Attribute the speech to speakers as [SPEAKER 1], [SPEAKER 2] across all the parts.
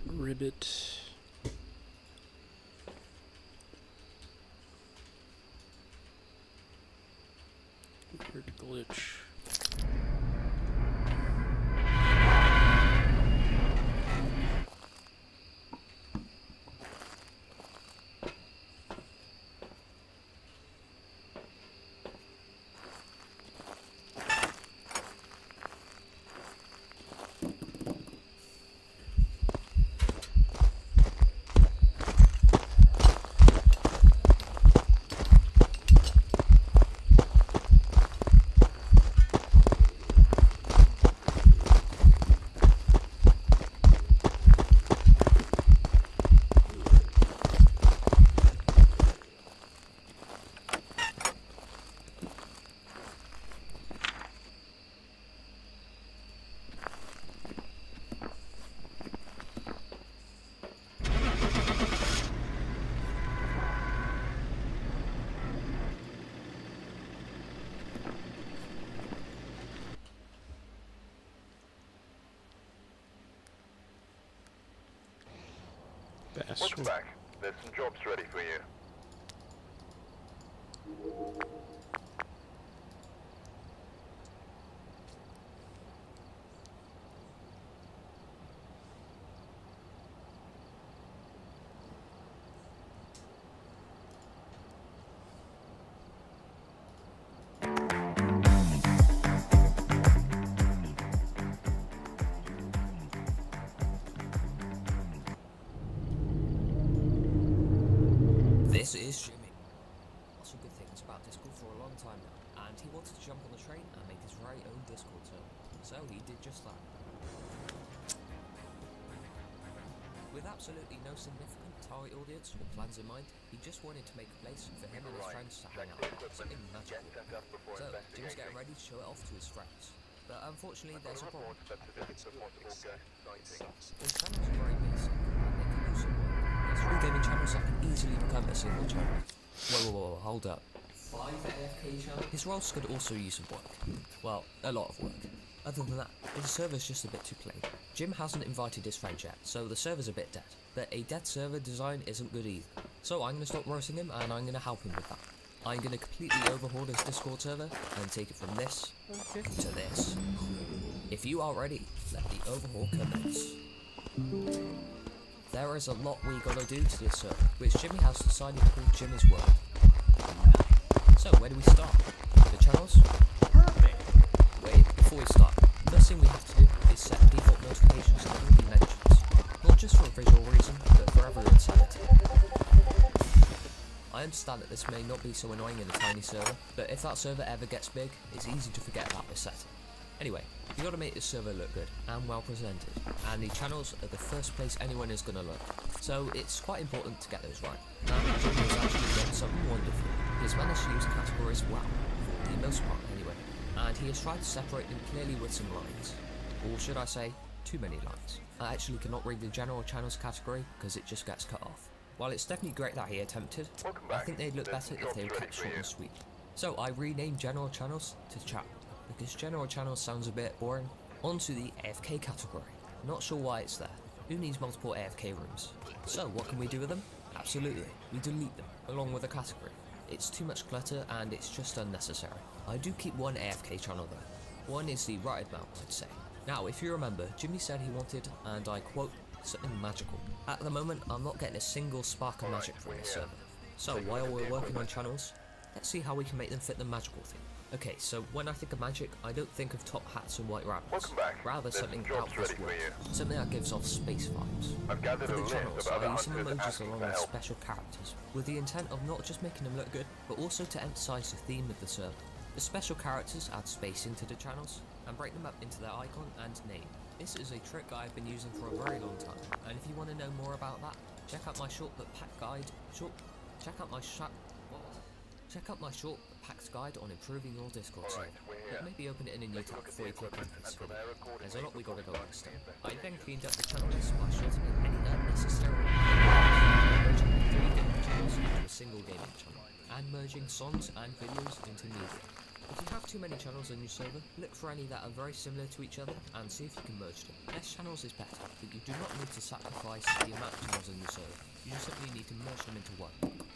[SPEAKER 1] ribbit. Weird glitch.
[SPEAKER 2] Welcome back. There's some jobs ready for you.
[SPEAKER 3] This is Jimmy. Lots of good things about Discord for a long time now, and he wanted to jump on the train and make his very own Discord server. So he did just that. With absolutely no significant target audience or plans in mind, he just wanted to make a place for him and his friends to hang out. Something magical. So Jim's getting ready to show it off to his friends. But unfortunately there's a problem. His channels are very basic, and they can use some work. There's 3 gaming channels that can easily become a single channel. Whoa, hold up. 5 AFK channels? His roles could also use some work. Well, a lot of work. Other than that, the server's just a bit too plain. Jim hasn't invited his friend yet, so the server's a bit dead. But a dead server design isn't good either. So I'm going to stop roasting him and I'm going to help him with that. I'm going to completely overhaul his Discord server and take it from this to this. If you are ready, let the overhaul commence. There is a lot we gotta do to this server, which Jimmy has decided to call Jimmy's World. So where do we start? The channels? Perfect! Wait, before we start, the first thing we have to do is set default notifications to all the mentions. Not just for a visual reason, but for everyone's sanity. I understand that this may not be so annoying in a tiny server, but if that server ever gets big, it's easy to forget about this setting. Anyway, you gotta make this server look good and well presented, and the channels are the first place anyone is gonna look. So it's quite important to get those right. Now, Jimmy has actually done something wonderful. He has managed to use categories well, for the most part anyway, and he has tried to separate them clearly with some lines. Or should I say, too many lines. I actually cannot read the general channels category because it just gets cut off. While it's definitely great that he attempted, I think they'd look better if they were kept short and sweet. So I renamed general channels to chat, because general channels sounds a bit boring. Onto the AFK category. Not sure why it's there. Who needs multiple AFK rooms? So what can we do with them? Absolutely, we delete them, along with a category. It's too much clutter and it's just unnecessary. I do keep one AFK channel though. One is the rotted mount, I'd say. Now if you remember, Jimmy said he wanted, and I quote, something magical. At the moment, I'm not getting a single spark of magic from this server. So while we're working on channels, let's see how we can make them fit the magical theme. Okay, so when I think of magic, I don't think of top hats and white rabbits. Rather something out of this world. Something that gives off space vibes. For the channels, I use some emojis along with special characters, with the intent of not just making them look good, but also to emphasize the theme of the server. The special characters add space into the channels, and break them up into their icon and name. This is a trick I've been using for a very long time, and if you want to know more about that, check out my short but packed guide. Check out my short but packed guide on improving your Discord server. But maybe open it in a new tab before you click into this video. There's a lot we gotta go over still. I then cleaned up the channel list by shortening any unnecessary merging the 3 gaming channels into a single gaming channel, and merging songs and videos into media. If you have have too many channels on your server, look for any that are very similar to each other and see if you can merge them. Less channels is better, but you do not need to sacrifice the amount of channels on your server. You just simply need to merge them into one.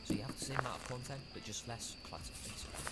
[SPEAKER 3] So you have the same amount of content, but just less clutter, basically.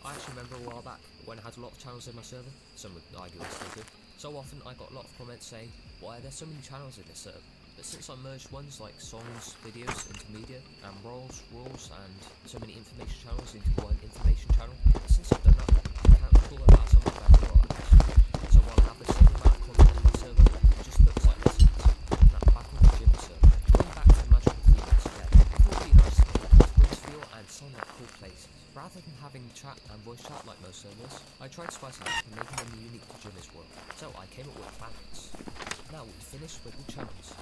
[SPEAKER 3] I actually remember a while back when I had a lot of channels in my server. Some would argue I still do. So often I got a lot of comments saying, why are there so many channels in this server? But since I merged ones like songs, videos, intermedia, and roles, rules, and so many information channels into one information channel, since I've done that, I can't recall about some of my better products. So while I have the same amount of content in my server, it just looks like this. Now back on the gym server. Going back to the magical themes today, I thought it'd be nice to make a place feel and sound like cool places. Rather than having chat and voice chat like most servers, I tried to spice it up and making them unique to Jimmy's world. So I came up with planets. Now we finish with the channels.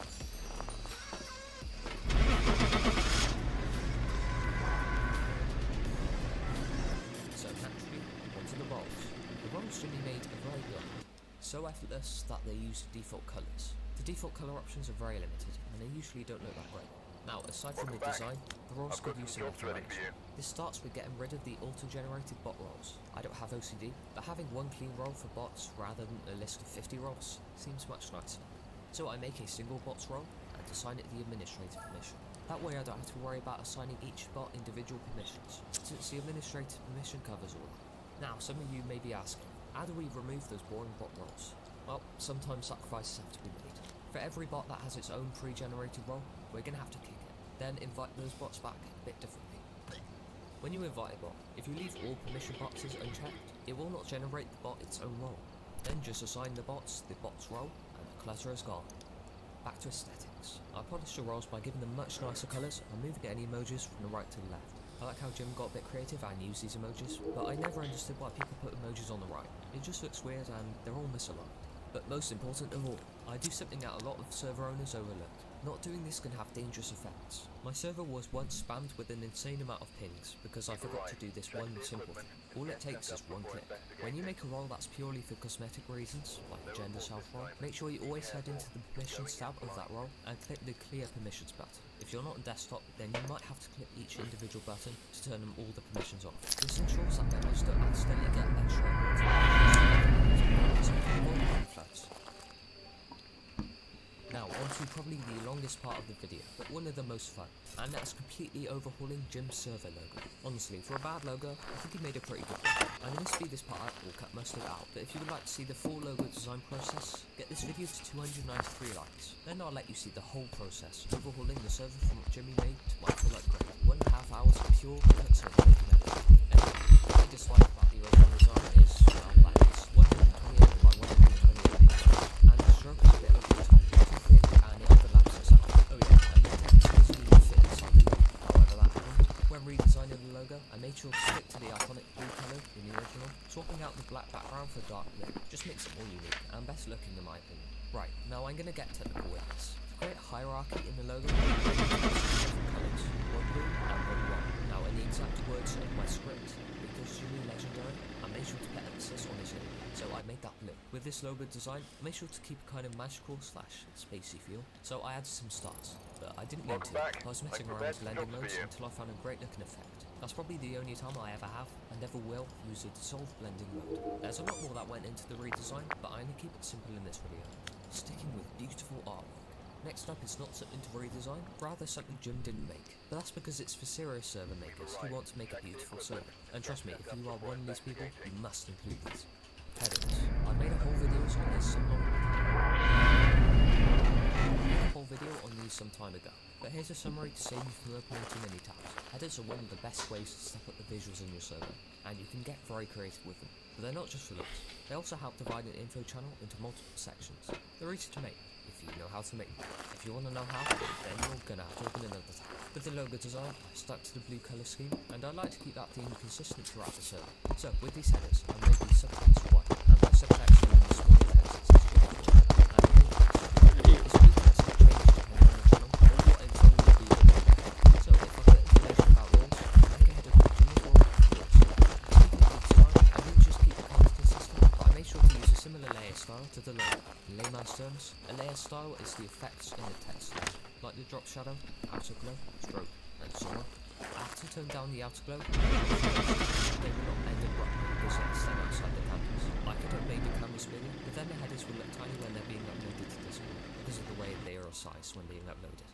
[SPEAKER 3] So naturally, onto the roles. The roles Jimmy made are very good, so effortless that they use default colours. The default colour options are very limited, and they usually don't look that great. Now, aside from the design, the roles could use some optimization. This starts with getting rid of the auto-generated bot roles. I don't have OCD, but having one clean role for bots rather than a list of 50 roles seems much nicer. So I make a single bots role and assign it the administrator permission. That way I don't have to worry about assigning each bot individual permissions, since the administrator permission covers all. Now, some of you may be asking, how do we remove those boring bot roles? Well, sometimes sacrifices have to be made. For every bot that has its own pre-generated role, we're going to have to kick it, then invite those bots back a bit differently. When you invite a bot, if you leave all permission boxes unchecked, it will not generate the bot its own role. Then just assign the bot's role, and the clutter is gone. Back to aesthetics. I polished the roles by giving them much nicer colours and moving any emojis from the right to the left. I like how Jim got a bit creative and used these emojis, but I never understood why people put emojis on the right. It just looks weird and they're all misaligned. But most important of all, I do something that a lot of server owners overlook. Not doing this can have dangerous effects. My server was once spammed with an insane amount of pings because I forgot to do this one simple thing. All it takes is one click. When you make a role that's purely for cosmetic reasons, like the gender self role, make sure you always head into the permissions tab of that role and click the clear permissions button. If you're not on desktop, then you might have to click each individual button to turn them all the permissions off. This ensures that members don't accidentally get extra influence. Now on to probably the longest part of the video, but one of the most fun, and that's completely overhauling Jim's server logo. Honestly, for a bad logo, I think he made a pretty good one. I'm going to speed this part up or cut most of it out, but if you would like to see the full logo design process, get this video to 293 likes. Then I'll let you see the whole process, overhauling the server from what Jimmy made to my full upgrade. 1.5 hours of pure cuts of making everything. Anyway, what I dislike about the overall design is, well, that it's 128 by 128 pixels, and the stroke is a bit over the top. And it overlaps itself. Oh yeah, and the text easily fit inside the logo. However that happened, when redesigning the logo, I made sure to stick to the iconic blue colour in the original, swapping out the black background for dark blue. Just makes it more unique and best looking in my opinion. Right, now I'm going to get technical with this. To create a hierarchy in the logo, I made different colours, one blue and one white. Now in the exact words of my script, because Jimmy Legendary, I made sure to put emphasis on his name, so I made that blue. With this logo design, I made sure to keep a kind of magical / spacey feel, so I added some stars, but I didn't mean to. I was messing around with blending modes until I found a great looking effect. That's probably the only time I ever have, and never will, use a dissolve blending mode. There's a lot more that went into the redesign, but I only keep it simple in this video. Sticking with beautiful artwork. Next up is not something to redesign, rather something Jim didn't make. But that's because it's for serious server makers who want to make a beautiful server. And trust me, if you are one of these people, you must include these. Headers. I made a whole video on these some time ago, but here's a summary to save you from opening too many tabs. Headers are one of the best ways to step up the visuals in your server, and you can get very creative with them. But they're not just for looks, they also help divide an info channel into multiple sections. They're easy to make, if you know how to make them. If you want to know how, then you're gonna have to open another tab. With the logo design, I stuck to the blue colour scheme, and I like to keep that theme consistent throughout the server. So with these headers, I made these subtext white, and my subtext in the smaller text is just white. And the main text, this blue text will change depending on the channel, or what info will be in the header. So if I put information about roles, I make a header called Jimmy's Role Rules. Speaking of the design, I didn't just keep the colours consistent, but I made sure to use a similar layer style to the logo. In layman's terms, a layer style is the effects in the text layer, like the drop shadow, outer glow, stroke, and so on. I have to tone down the outer glow, they will not end abruptly because they extend size when being uploaded.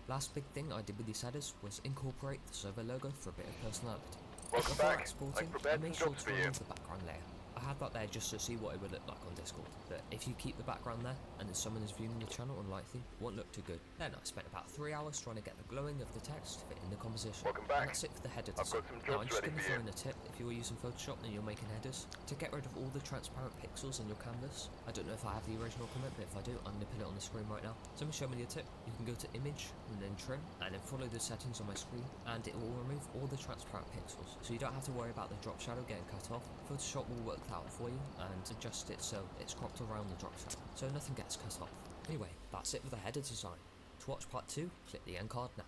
[SPEAKER 3] Last big thing I did with these headers was incorporate the server logo for a bit of personality.
[SPEAKER 2] Welcome
[SPEAKER 3] Before
[SPEAKER 2] back.
[SPEAKER 3] exporting,
[SPEAKER 2] I've prepared
[SPEAKER 3] I made
[SPEAKER 2] some
[SPEAKER 3] sure
[SPEAKER 2] jobs
[SPEAKER 3] to
[SPEAKER 2] for you.
[SPEAKER 3] remove the background layer. I had that there just to see what it would look like on Discord, but if you keep the background there and then someone is viewing the channel unlikely, it won't look too good. Then I spent about 3 hours trying to get the glowing of the text to fit in the composition.
[SPEAKER 2] Welcome back.
[SPEAKER 3] And that's it for the header
[SPEAKER 2] I've
[SPEAKER 3] design.
[SPEAKER 2] got some
[SPEAKER 3] Now I'm
[SPEAKER 2] jobs
[SPEAKER 3] just
[SPEAKER 2] ready
[SPEAKER 3] going to
[SPEAKER 2] for
[SPEAKER 3] throw
[SPEAKER 2] you.
[SPEAKER 3] in a tip if you were using Photoshop and you're making headers, to get rid of all the transparent pixels in your canvas. I don't know if I have the original comment, but if I do, I'm going to put it on the screen right now. So I'm going to show me the tip. You can go to image and then trim and then follow the settings on my screen and it will remove all the transparent pixels. So you don't have to worry about the drop shadow getting cut off. Photoshop will work that out for you and adjust it so it's cropped around the drop shadow, so nothing gets cut off. Anyway, that's it for the header design. To watch part 2, click the end card now.